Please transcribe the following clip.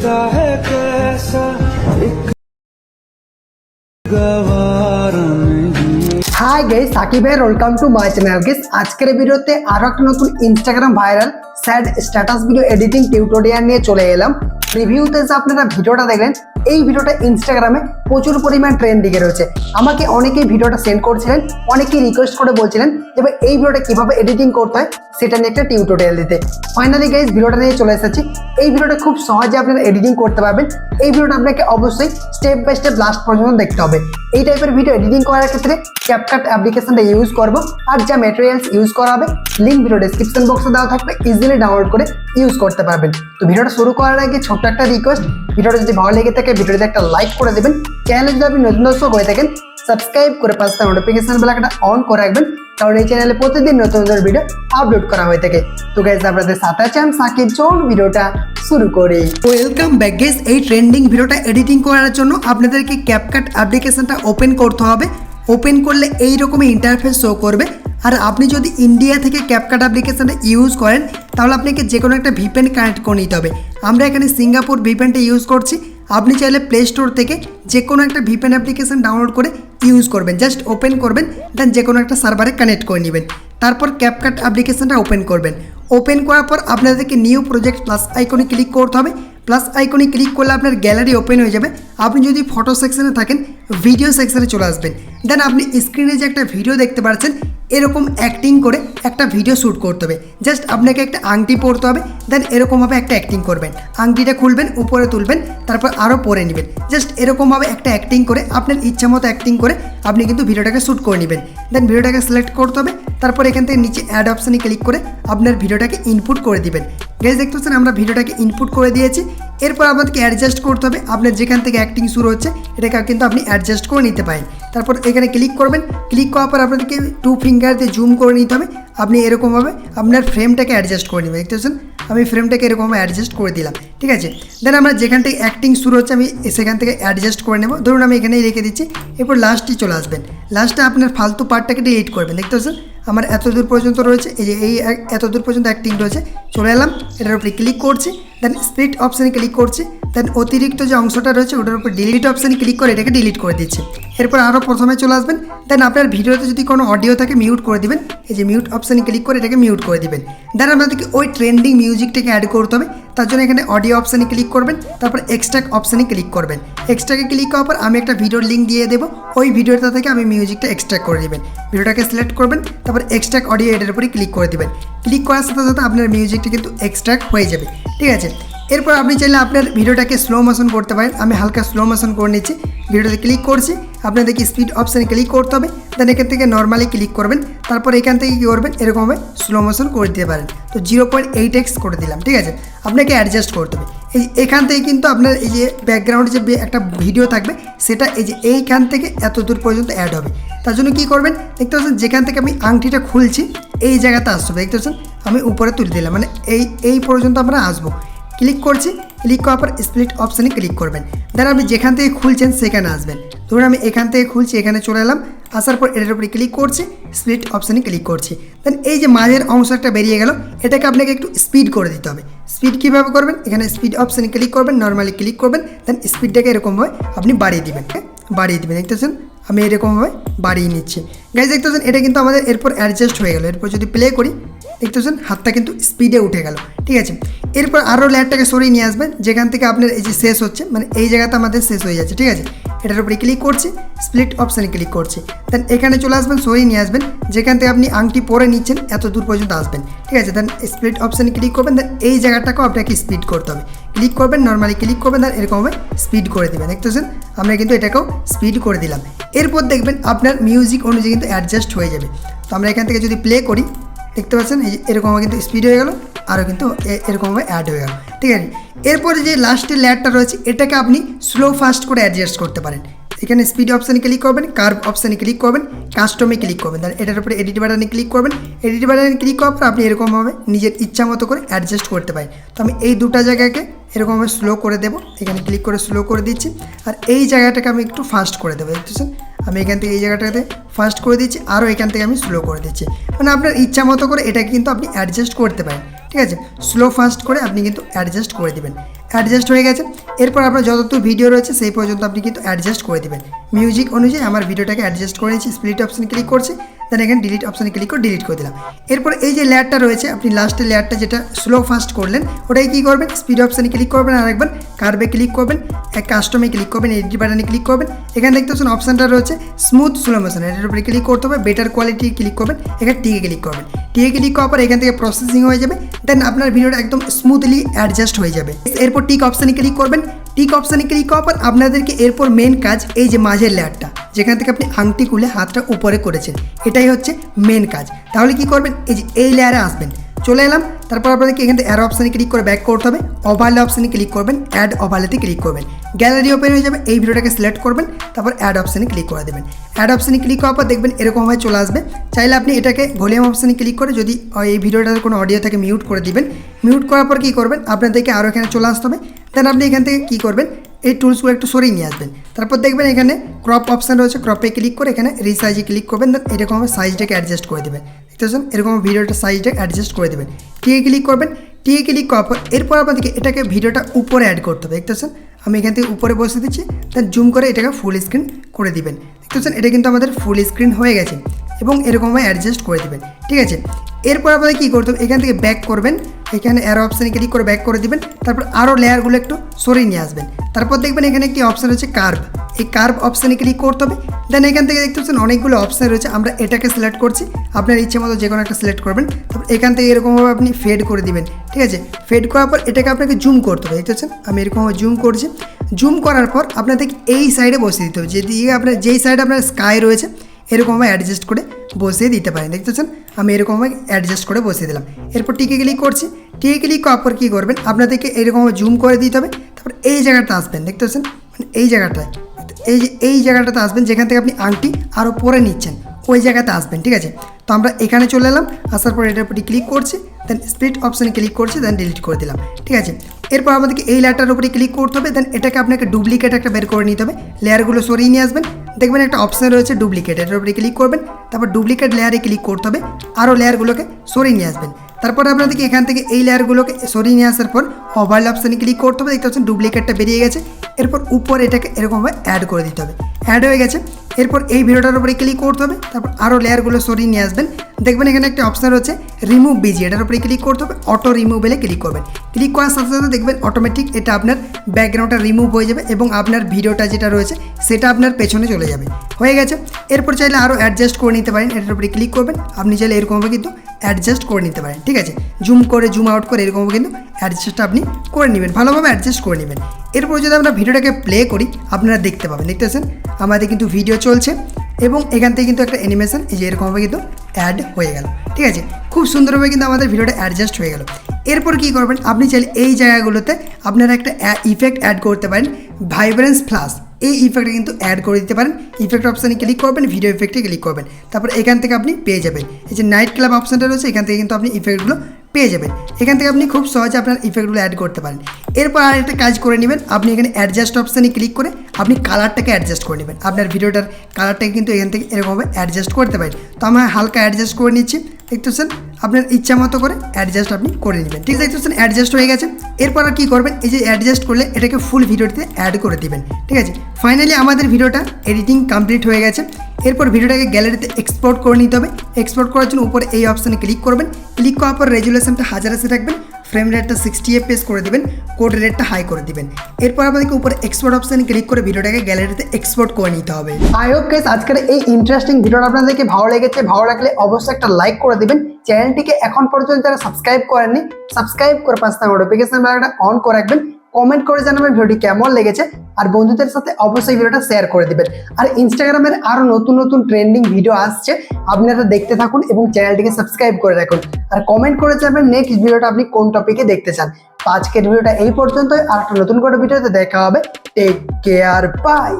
चाहे कैसा एक गवारा नहीं। हाय गाइस, साकिब भाई welcome to my channel. Guys আজকের ভিডিওতে আরো একটা নতুন Instagram viral sad status video editing tutorial নিয়ে চলে এলাম। রিভিউতে যে আপনারা ভিডিওটা দেখলেন, এই ভিডিওটা ইনস্টাগ্রামে প্রচুর পরিমাণ ট্রেন্ডিংয়ে রয়েছে। আমাকে অনেকেই ভিডিওটা সেন্ড করছিলেন, অনেকেই রিকোয়েস্ট করে বলছিলেন যে ভাই এই ভিডিওটা কিভাবে এডিটিং করতে হয় সেটা নিয়ে একটা টিউটোরিয়াল দিতে। ফাইনালি গাইস ভিডিওটা নিয়ে চলে এসেছি। এই ভিডিওটা খুব সহজে আপনারা এডিটিং করতে পারবেন। এই ভিডিওটা আপনাকে অবশ্যই স্টেপ বাই স্টেপ লাস্ট পর্যন্ত দেখতে হবে। এই টাইপের ভিডিও এডিটিং করার ক্ষেত্রে CapCut অ্যাপ্লিকেশনটা ইউজ করব, আর যা ম্যাটেরিয়ালস ইউজ করা হবে লিঙ্ক ভিডিও ডেসক্রিপশন বক্সে দেওয়া থাকবে, ইজিলি ডাউনলোড করে ইউজ করতে পারবেন। তো ভিডিওটা শুরু করার আগে ছোট্ট একটা রিকোয়েস্ট, ভিডিওটা যদি ভালো লেগে থাকে ভিডিওতে একটা লাইক করে দেবেন। চ্যানেলে যদি আপনি নতুন দর্শক হয়ে থাকেন সাবস্ক্রাইব করে পাশে থাকা নোটিফিকেশন বেলটা অন করে রাখবেন, কারণ এই চ্যানেলে প্রতিদিন নতুন নতুন ভিডিও আপলোড করা হয়ে থাকে। তো গাইস আপনাদের সাথে আছি আমি সাকিব, চল ভিডিওটা শুরু করি। Welcome back guys. এই ট্রেন্ডিং ভিডিওটা এডিটিং করার জন্য আপনাদেরকে CapCut অ্যাপ্লিকেশনটা ওপেন করতে হবে। ওপেন করলে এই রকমই ইন্টারফেস শো করবে। আর আপনি যদি ইন্ডিয়া থেকে CapCut অ্যাপ্লিকেশনটা ইউজ করেন তাহলে আপনাকে যে কোনো একটা ভিপিএন কানেক্ট করে নিতে হবে। আমরা এখানে সিঙ্গাপুর ভিপিএনটা ইউজ করছি। আপনি চাইলে প্লে স্টোর থেকে যে কোনো একটা ভিপিএন অ্যাপ্লিকেশন ডাউনলোড করে ইউজ করবেন। জাস্ট ওপেন করবেন, দেন যে কোনো একটা সার্ভারে কানেক্ট করে নেবেন। তারপর CapCut অ্যাপ্লিকেশনটা ওপেন করবেন। ওপেন করার পর আপনাদেরকে নিউ প্রজেক্ট প্লাস আইকনে ক্লিক করতে হবে। প্লাস আইকনে ক্লিক করলে আপনার গ্যালারি ওপেন হয়ে যাবে। আপনি যদি ফটো সেকশনে থাকেন ভিডিও সেকশনে চলে আসবেন। দেন আপনি স্ক্রিনে যে একটা ভিডিও দেখতে পাচ্ছেন এরকম অ্যাক্টিং করে একটা ভিডিও শ্যুট করতে হবে। জাস্ট আপনাকে একটা আংটি পরতে হবে, দেন এরকমভাবে একটা অ্যাক্টিং করবেন। আংটিটা খুলবেন, উপরে তুলবেন, তারপর আরও পরে নেবেন। জাস্ট এরকমভাবে একটা অ্যাক্টিং করে আপনার ইচ্ছা মতো অ্যাক্টিং করে আপনি কিন্তু ভিডিওটাকে শ্যুট করে নেবেন। দেন ভিডিওটাকে সিলেক্ট করতে হবে। তারপর এখান থেকে নিচে অ্যাড অপশানে ক্লিক করে আপনার ভিডিওটাকে ইনপুট করে দিবেন। গাইস দেখতে পাচ্ছেন আমরা ভিডিওটাকে ইনপুট করে দিয়েছি। এরপর আপনাদেরকে অ্যাডজাস্ট করতে হবে। আপনার যেখান থেকে অ্যাক্টিং শুরু হচ্ছে এটাকে কিন্তু আপনি অ্যাডজাস্ট করে নিতে পারেন। তারপর এখানে ক্লিক করবেন। ক্লিক করার পর আপনাদেরকে 2 ফিঙ্গার দিয়ে জুম করে নিতে হবে। আপনি এরকমভাবে আপনার ফ্রেমটাকে অ্যাডজাস্ট করে নেবেন। দেখতে পাচ্ছেন আমি ফ্রেমটাকে এরকমভাবে অ্যাডজাস্ট করে দিলাম, ঠিক আছে। দেন আমরা যেখান থেকে অ্যাক্টিং শুরু হচ্ছে আমি সেখান থেকে অ্যাডজাস্ট করে নেব। ধরুন আমি এখানেই রেখে দিচ্ছি। এরপর লাস্টে চলে আসবেন। লাস্টে আপনার ফালতু পার্টটাকে ডিলিট করবেন। দেখতে পাচ্ছেন আমার এত দূর পর্যন্ত রয়েছে, এই যে এই এত দূর পর্যন্ত অ্যাক্টিং রয়েছে। চলে এলাম, এটার উপরে ক্লিক করছি, দেন স্প্লিট অপশানে ক্লিক করছি। দেন অতিরিক্ত যে অংশটা রয়েছে ওটার উপর ডিলিট অপশানে ক্লিক করে এটাকে ডিলিট করে দিচ্ছি। এরপর আরও প্রথমে চলে আসবেন। দেন আপনার ভিডিওতে যদি কোনো অডিও থাকে মিউট করে দিবেন। এই যে মিউট অপশানে ক্লিক করে এটাকে মিউট করে দিবেন। দেন আপনাদেরকে ওই ট্রেন্ডিং মিউজিকটাকে অ্যাড করতে হবে। তার জন্য এখানে অডিও অপশানে ক্লিক করবেন, তারপর এক্সট্রাক্ট অপশানে ক্লিক করবেন। এক্সট্রাকে ক্লিক করার পর আমি একটা ভিডিওর লিঙ্ক দিয়ে দেবো, ওই ভিডিওটা থেকে আমি মিউজিকটা এক্সট্রাক্ট করে দেবেন। ভিডিওটাকে সিলেক্ট করবেন, তারপর এক্সট্রাক্ট অডিও এটার উপরে ক্লিক করে দেবেন। ক্লিক করার সাথে সাথে আপনার মিউজিকটা কিন্তু এক্সট্রাক্ট হয়ে যাবে, ঠিক আছে। এরপর আপনি চাইলে আপনার ভিডিওটাকে স্লো মোশন করতে পারেন। আমি হালকা স্লো মোশন করে নিচ্ছি। ভিডিওতে ক্লিক করছি, আপনাদেরকে স্পিড অপশানে ক্লিক করতে হবে। দেন এখান থেকে নর্মালি ক্লিক করবেন। তারপর এখান থেকে কী করবেন, এরকমভাবে স্লো মোশন করে দিতে পারেন। তো 0.8x করে দিলাম, ঠিক আছে। আপনাকে অ্যাডজাস্ট করতে হবে। এখান থেকে কিন্তু আপনার এই যে ব্যাকগ্রাউন্ডে যে একটা ভিডিও থাকবে সেটা এই যে এইখান থেকে এত দূর পর্যন্ত অ্যাড হবে। তার জন্য কী করবেন, দেখতে পাচ্ছেন যেখান থেকে আমি আংটিটা খুলছি এই জায়গাতে আসতে হবে। দেখতে পাচ্ছেন আমি উপরে তুলে দিলাম, মানে এই পর্যন্ত আমরা আসবো। ক্লিক করছি, ক্লিক করার পর স্প্লিট অপশানে ক্লিক করবেন। দেন আপনি যেখান থেকে খুলছেন সেখানে আসবেন। ধরুন আমি এখান থেকে খুলছি, এখানে চলে এলাম। আসার পর এটার উপরে ক্লিক করছি, স্প্লিট অপশানে ক্লিক করছি। দেন এই যে মাঝের অংশ একটা বেরিয়ে গেল, এটাকে আপনাকে একটু স্পিড করে দিতে হবে। স্পিড কীভাবে করবেন, এখানে স্পিড অপশানে ক্লিক করবেন, নর্মালি ক্লিক করবেন। দেন স্পিডটাকে এরকমভাবে আপনি বাড়িয়ে দিবেন, বাড়িয়ে দিবেন। দেখতেছেন আমি এরকমভাবে বাড়িয়ে নিচ্ছি। গাইজ দেখতে পাচ্ছেন এটা কিন্তু আমাদের এরপর অ্যাডজাস্ট হয়ে গেল। এরপর যদি প্লে করি দেখতে পাচ্ছেন হাতটা কিন্তু স্পিডে উঠে গেল, ঠিক আছে। এরপর আরও লেয়ারটাকে সরিয়ে নিয়ে আসবেন যেখান থেকে আপনার এই যে শেষ হচ্ছে, মানে এই জায়গাটা আমাদের শেষ হয়ে যাচ্ছে, ঠিক আছে। এটার উপরে ক্লিক করছি, স্প্লিট অপশানে ক্লিক করছি। দেন এখানে চলে আসবেন, সরিয়ে নিয়ে আসবেন যেখান থেকে আপনি আংটি পরে নিচ্ছেন এত দূর পর্যন্ত আসবেন, ঠিক আছে। দেন স্প্লিট অপশানে ক্লিক করবেন। দেন এই জায়গাটাকেও আপনাকে স্পিড করতে হবে। ক্লিক করবেন, নর্মালি ক্লিক করবেন, দেন এরকমভাবে স্পিড করে দেবেন। দেখতেছেন আমরা কিন্তু এটাকেও স্পিড করে দিলাম। এরপর দেখবেন আপনার মিউজিক অনুযায়ী কিন্তু অ্যাডজাস্ট হয়ে যাবে। তো আমরা এখান থেকে যদি প্লে করি দেখতে পাচ্ছেন এই এরকমভাবে কিন্তু স্পিড হয়ে গেল, আরও কিন্তু এরকমভাবে অ্যাড হয়ে গেল, ঠিক আছে। এরপরে যে লাস্টের লেয়ারটা রয়েছে এটাকে আপনি স্লো ফাস্ট করে অ্যাডজাস্ট করতে পারেন। এখানে স্পিড অপশানে ক্লিক করবেন, কার্ভ অপশানে ক্লিক করবেন, কাস্টমে ক্লিক করবেন। তাহলে এটার উপরে এডিট বাটনে ক্লিক করবেন। এডিট বাটনে ক্লিক করার পর আপনি এরকমভাবে নিজের ইচ্ছা মতো করে অ্যাডজাস্ট করতে পারেন। তো আমি এই দুটা জায়গাকে এরকমভাবে স্লো করে দেবো। এখানে ক্লিক করে স্লো করে দিচ্ছি। আর এই জায়গাটাকে আমি একটু ফাস্ট করে দেবো। দেখতেছেন আমি এখান থেকে এই জায়গাটাতে ফাস্ট করে দিচ্ছি, আরও এখান থেকে আমি স্লো করে দিচ্ছি। মানে আপনার ইচ্ছা মতো করে এটাকে কিন্তু আপনি অ্যাডজাস্ট করতে পারেন, ঠিক আছে। স্লো ফাস্ট করে আপনি কিন্তু অ্যাডজাস্ট করে দেবেন। অ্যাডজাস্ট হয়ে গেছে। এরপর আপনার যতদূর ভিডিও রয়েছে সেই পর্যন্ত আপনি কিন্তু অ্যাডজাস্ট করে দেবেন। মিউজিক অনুযায়ী আমার ভিডিওটাকে অ্যাডজাস্ট করে নিচ্ছি। স্প্লিট অপশানে ক্লিক করছি, দেন এখানে ডিলিট অপশানে ক্লিক করে ডিলিট করে দিলাম। এরপর এই যে লেয়ারটা রয়েছে, আপনি লাস্টের লেয়ারটা যেটা স্লো ফাস্ট করলেন ওটাই কী করবেন, স্পিড অপশানে ক্লিক করবেন, আরেকবার কার্ভে ক্লিক করবেন, কাস্টমে ক্লিক করবেন, এডিট বাটনে ক্লিক করবেন। এখানে দেখতে পাচ্ছেন অপশানটা রয়েছে স্মুথ স্লো মোশন, এটার উপরে ক্লিক করতে হবে। বেটার কোয়ালিটি ক্লিক করবেন, এখানে টিকে ক্লিক করবেন। টিকে ক্লিক করার পর এখান থেকে প্রসেসিং হয়ে যাবে, দেন আপনার ভিডিওটা একদম স্মুথলি অ্যাডজাস্ট হয়ে যাবে। এরপর টিক অপশানে ক্লিক করবেন। টিক অপশানে ক্লিক করার পর আপনাদেরকে এরপর মেন কাজ, এই যে মাঝের লেয়ারটা যেখান থেকে আপনি আংটি খুলে হাতটা উপরে করেছেন, এটাই হচ্ছে মেন কাজ। তাহলে কি করবেন, এই যে এই লেয়ারে আসবেন, চলে এলাম। তারপর আপনাদেরকে এখান থেকে অ্যারো অপশানে ক্লিক করে ব্যাক করতে হবে, ওভারলে অপশানে ক্লিক করবেন, অ্যাড ওভারলেতে ক্লিক করবেন, গ্যালারি ওপেন হয়ে যাবে। এই ভিডিওটাকে সিলেক্ট করবেন, তারপর অ্যাড অপশানে ক্লিক করে দেবেন। অ্যাড অপশানে ক্লিক করার পর দেখবেন এরকমভাবে চলে আসবে। চাইলে আপনি এটাকে ভলিউম অপশানে ক্লিক করে যদি এই ভিডিওটার কোনো অডিও থাকে মিউট করে দিবেন। মিউট করার পর কী করবেন, আপনাদেরকে আরও এখানে চলে আসতে হবে। দেন আপনি এখান থেকে কী করবেন, এই টুলসগুলো একটু সরিয়ে নিয়ে আসবেন। তারপর দেখবেন এখানে ক্রপ অপশান রয়েছে, ক্রপে ক্লিক করে এখানে রিসাইজে ক্লিক করবেন। দেন এরকমভাবে সাইজটাকে অ্যাডজাস্ট করে দেবেন। দেখতেছেন এরকম ভিডিওটা সাইজটা অ্যাডজাস্ট করে দেবেন। টিকে ক্লিক করবেন। টিকে ক্লিক করার পর এরপর আপনাদেরকে এটাকে ভিডিওটা উপরে অ্যাড করতে হবে। দেখতেছেন আমি এখান থেকে উপরে বসে দিচ্ছি, দেন জুম করে এটাকে ফুল স্ক্রিন করে দিবেন। দেখতেছেন এটা কিন্তু আমাদের ফুল স্ক্রিন হয়ে গেছে এবং এরকমভাবে অ্যাডজাস্ট করে দেবেন। ঠিক আছে, এরপর আপনাদের কী করতে হবে, এখান থেকে ব্যাক করবেন, এখানে অ্যারো অপশানে ক্লিক করে ব্যাক করে দিবেন। তারপর আরও লেয়ারগুলো একটু সরিয়ে নিয়ে আসবেন। তারপর দেখবেন এখানে একটি অপশান রয়েছে কার্ভ, এই কার্ভ অপশানে ক্লিক করতে হবে। দেন এখান থেকে দেখতে পাচ্ছেন অনেকগুলো অপশান রয়েছে, আমরা এটাকে সিলেক্ট করছি, আপনার ইচ্ছে মতো যে কোনো একটা সিলেক্ট করবেন। তারপর এখান থেকে এরকমভাবে আপনি ফেড করে দিবেন। ঠিক আছে, ফেড করার পর এটাকে আপনাকে জুম করতে হবে। দেখতে পাচ্ছেন আমি এরকমভাবে জুম করছি। জুম করার পর আপনাদেরকে এই সাইডে বসিয়ে দিতে হবে, যেদিকে আপনার যেই সাইডে আপনার স্কাই রয়েছে এরকমভাবে অ্যাডজাস্ট করে বসিয়ে দিতে পারেন। দেখতে পাচ্ছেন আমি এরকমভাবে অ্যাডজাস্ট করে বসিয়ে দিলাম। এরপর টিকে ক্লিক করছি। টিকে ক্লিক করার পর কী করবেন, আপনাদেরকে এরকমভাবে জুম করে দিতে হবে। তারপর এই জায়গাটা আসবেন, দেখতে পাচ্ছেন মানে এই জায়গাটায়, এই জায়গাটাতে আসবেন যেখান থেকে আপনি আংটি আরও পরে নিচ্ছেন, ওই জায়গাতে আসবেন। ঠিক আছে, তো আমরা এখানে চলে এলাম। আসার পর এটার উপরে ক্লিক করছি, দেন স্প্লিট অপশানে ক্লিক করছি, দেন ডিলিট করে দিলাম। ঠিক আছে, এরপর আমাদেরকে এই লেয়ারটার উপরে ক্লিক করতে হবে। দেন এটাকে আপনাকে ডুপ্লিকেট একটা বের করে নিতে হবে, লেয়ারগুলো সরিয়ে নিয়ে আসবেন। দেখবেন একটা অপশান রয়েছে ডুপ্লিকেট, এটার উপরে ক্লিক করবেন। তারপর ডুপ্লিকেট লেয়ারে ক্লিক করতে হবে, আরও লেয়ারগুলোকে সরিয়ে নিয়ে আসবেন। তারপর আপনাদেরকে এখান থেকে এই লেয়ারগুলোকে সরিয়ে নিয়ে আসার পর ওভারলে অপশানে ক্লিক করতে হবে। দেখতে পাচ্ছেন ডুপ্লিকেটটা বেরিয়ে গেছে। এরপর উপরে এটাকে এরকমভাবে অ্যাড করে দিতে হবে, অ্যাড হয়ে গেছে। এরপর এই ভিডিওটার উপরে ক্লিক করতে হবে, তারপর আরও লেয়ারগুলো সরিয়ে নিয়ে আসবেন। দেখবেন এখানে একটা অপশান রয়েছে রিমুভ বিজি, এটার উপরে ক্লিক করতে হবে, অটো রিমুভেলে ক্লিক করবেন। ক্লিক করার সাথে সাথে দেখবেন অটোমেটিক এটা আপনার ব্যাকগ্রাউন্ডটা রিমুভ হয়ে যাবে এবং আপনার ভিডিওটা যেটা রয়েছে সেটা আপনার পেছনে চলে যাবে। হয়ে গেছে। এরপর চাইলে আরও অ্যাডজাস্ট করে নিতে পারেন, এটার উপরে ক্লিক করবেন। আপনি চাইলে এরকমভাবে কিন্তু অ্যাডজাস্ট করে নিতে পারেন। ঠিক আছে, জুম করে জুম আউট করে এরকমভাবে কিন্তু অ্যাডজাস্টটা আপনি করে নেবেন, ভালোভাবে অ্যাডজাস্ট করে নেবেন। এরপর যদি আমরা ভিডিওটাকে প্লে করি আপনারা দেখতে পাবেন। দেখতেছেন আমাদের কিন্তু ভিডিও চলছে এবং এখান থেকে কিন্তু একটা অ্যানিমেশন এই যে এরকমভাবে কিন্তু অ্যাড হয়ে গেল। ঠিক আছে, খুব সুন্দরভাবে কিন্তু আমাদের ভিডিওটা অ্যাডজাস্ট হয়ে গেল। এরপর কী করবেন, আপনি চাইলে এই জায়গাগুলোতে আপনারা একটা ইফেক্ট অ্যাড করতে পারেন, ভাইব্রেন্স প্লাস, এই ইফেক্টটা কিন্তু অ্যাড করে দিতে পারেন। ইফেক্ট অপশানে ক্লিক করবেন, ভিডিও ইফেক্টে ক্লিক করবেন। তারপর এখান থেকে আপনি পেয়ে যাবেন এই যে নাইট ক্লাব অপশানটা রয়েছে, এখান থেকে কিন্তু আপনি ইফেক্টগুলো পেয়ে যাবেন। এখান থেকে আপনি খুব সহজে আপনার ইফেক্টগুলো অ্যাড করতে পারেন। এরপর আরেকটা কাজ করে নেবেন, আপনি এখানে অ্যাডজাস্ট অপশানে ক্লিক করে আপনি কালারটাকে অ্যাডজাস্ট করে নেবেন। আপনার ভিডিওটার কালারটাকে কিন্তু এখান থেকে এরকমভাবে অ্যাডজাস্ট করতে পারেন। তো আমরা হালকা অ্যাডজাস্ট করে নিচ্ছি। দেখতেছেন আপনার ইচ্ছা মতো করে অ্যাডজাস্ট আপনি করে নেবেন। ঠিক দেখতেছেন অ্যাডজাস্ট হয়ে গেছে। এরপর আর কী করবেন, এই যে অ্যাডজাস্ট করলে এটাকে ফুল ভিডিওতে অ্যাড করে দিবেন। ঠিক আছে, ফাইনালি আমাদের ভিডিওটা এডিটিং কমপ্লিট হয়ে গেছে। এরপর ভিডিওটাকে গ্যালারিতে এক্সপোর্ট করে নিতে হবে। এক্সপোর্ট করার জন্য উপরে এই অপশানে ক্লিক করবেন। ক্লিক করার পর রেজুলেশনটা 1080 রাখবেন, ফ্রেম রেটটা 60 fps করে দেবেন, কোড রেটটা হাই করে দিবেন। এরপর আপনাদেরকে উপরে এক্সপোর্ট অপশানে ক্লিক করে ভিডিওটাকে গ্যালারিতে এক্সপোর্ট করে নিতে হবে। আই হোপ গাইস আজকের এই ইন্টারেস্টিং ভিডিওটা আপনাদেরকে ভালো লেগেছে। ভালো লাগলে অবশ্যই একটা লাইক করে দিবেন। চ্যানেলটিকে এখন পর্যন্ত যারা সাবস্ক্রাইব করেননি সাবস্ক্রাইব করে পাশে থাকা নোটিফিকেশন বেলটা অন করে রাখবেন। কমেন্ট করে জানাবেন ভিডিওটি কেমন লেগেছে, আর বন্ধুদের সাথে অবশ্যই ভিডিওটা শেয়ার করে দিবেন। আর ইনস্টাগ্রামের আরো নতুন নতুন ট্রেন্ডিং ভিডিও আসছে, আপনারা দেখতে থাকুন এবং চ্যানেলটিকে সাবস্ক্রাইব করে রাখুন। আর কমেন্ট করে জানাবেন নেক্সট ভিডিওটা আপনি কোন টপিকে দেখতে চান। তো আজকের ভিডিওটা এই পর্যন্তই, আর একটা নতুন করে ভিডিওতে দেখা হবে। Take care, by.